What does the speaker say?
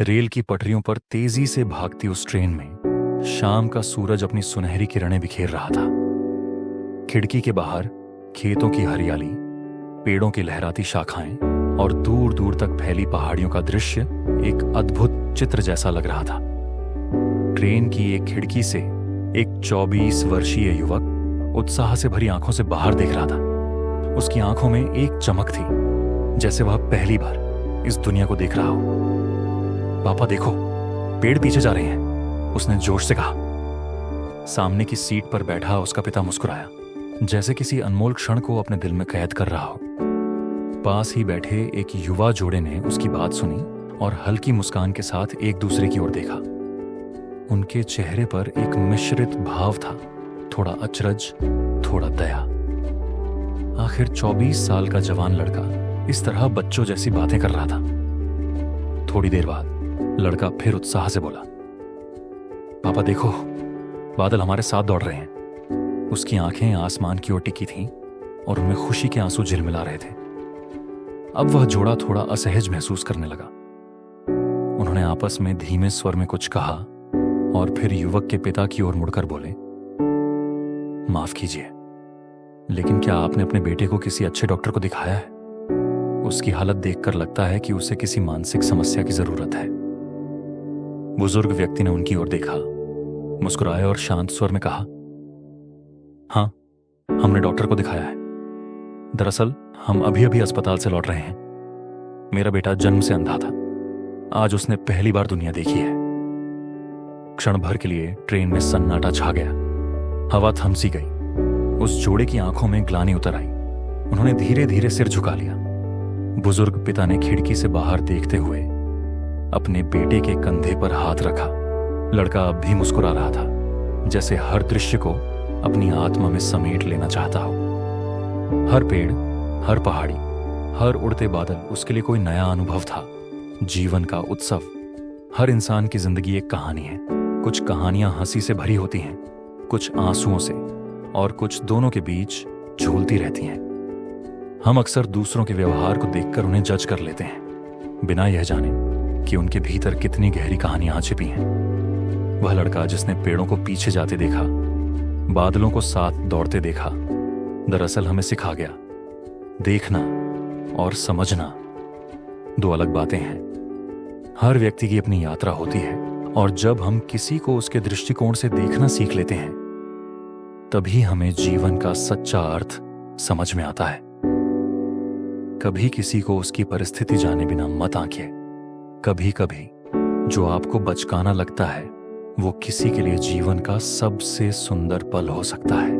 Rail की पटरियों पर तेजी से भागती उस ट्रेन में शाम का सूरज अपनी सुनहरी किरणें बिखेर रहा था। खिड़की के बाहर खेतों की हरियाली, पेड़ों की लहराती शाखाएं और दूर दूर तक फैली पहाड़ियों का दृश्य एक अद्भुत चित्र जैसा लग रहा था। ट्रेन की एक खिड़की से एक 24 वर्षीय युवक उत्साह से भरी आंखों से बाहर देख रहा था। उसकी आंखों में एक चमक थी, जैसे वह पहली बार इस दुनिया को देख रहा हो। पापा देखो, पेड़ पीछे जा रहे हैं, उसने जोश से कहा। सामने की सीट पर बैठा उसका पिता मुस्कुराया, जैसे किसी अनमोल क्षण को अपने दिल में कैद कर रहा हो। पास ही बैठे एक युवा जोड़े ने उसकी बात सुनी और हल्की मुस्कान के साथ एक दूसरे की ओर देखा। उनके चेहरे पर एक मिश्रित भाव था, थोड़ा अचरज, थोड़ा दया। आखिर 24 साल का जवान लड़का इस तरह बच्चों जैसी बातें कर रहा था। थोड़ी देर बाद लड़का फिर उत्साह से बोला, पापा देखो, बादल हमारे साथ दौड़ रहे हैं। उसकी आंखें आसमान की ओर टिकी थीं और उनमें खुशी के आंसू झिलमिला रहे थे। अब वह जोड़ा थोड़ा असहज महसूस करने लगा। उन्होंने आपस में धीमे स्वर में कुछ कहा और फिर युवक के पिता की ओर मुड़कर बोले, माफ कीजिए, लेकिन क्या आपने अपने बेटे को किसी अच्छे डॉक्टर को दिखाया है? उसकी हालत देखकर लगता है कि उसे किसी मानसिक समस्या की जरूरत है। बुजुर्ग व्यक्ति ने उनकी ओर देखा, मुस्कुराया और शांत स्वर में कहा, हाँ, हमने डॉक्टर को दिखाया है। दरअसल हम अभी अभी अस्पताल से लौट रहे हैं। मेरा बेटा जन्म से अंधा था, आज उसने पहली बार दुनिया देखी है। क्षण भर के लिए ट्रेन में सन्नाटा छा गया। हवा थम सी गई। उस जोड़े की आंखों में ग्लानि उतर आई। उन्होंने धीरे धीरे सिर झुका लिया। बुजुर्ग पिता ने खिड़की से बाहर देखते हुए अपने बेटे के कंधे पर हाथ रखा। लड़का अब भी मुस्कुरा रहा था, जैसे हर दृश्य को अपनी आत्मा में समेट लेना चाहता हो। हर पेड़, हर पहाड़ी, हर उड़ते बादल उसके लिए कोई नया अनुभव था, जीवन का उत्सव। हर इंसान की जिंदगी एक कहानी है। कुछ कहानियां हंसी से भरी होती हैं, कुछ आंसुओं से, और कुछ दोनों के बीच झूलती रहती हैं। हम अक्सर दूसरों के व्यवहार को देखकर उन्हें जज कर लेते हैं, बिना यह जाने कि उनके भीतर कितनी गहरी कहानियां छिपी हैं। वह लड़का जिसने पेड़ों को पीछे जाते देखा, बादलों को साथ दौड़ते देखा, दरअसल हमें सिखा गया, देखना और समझना दो अलग बातें हैं। हर व्यक्ति की अपनी यात्रा होती है, और जब हम किसी को उसके दृष्टिकोण से देखना सीख लेते हैं, तभी हमें जीवन का सच्चा अर्थ समझ में आता है। कभी किसी को उसकी परिस्थिति जाने बिना मत आंकिए। कभी कभी जो आपको बचकाना लगता है, वो किसी के लिए जीवन का सबसे सुंदर पल हो सकता है।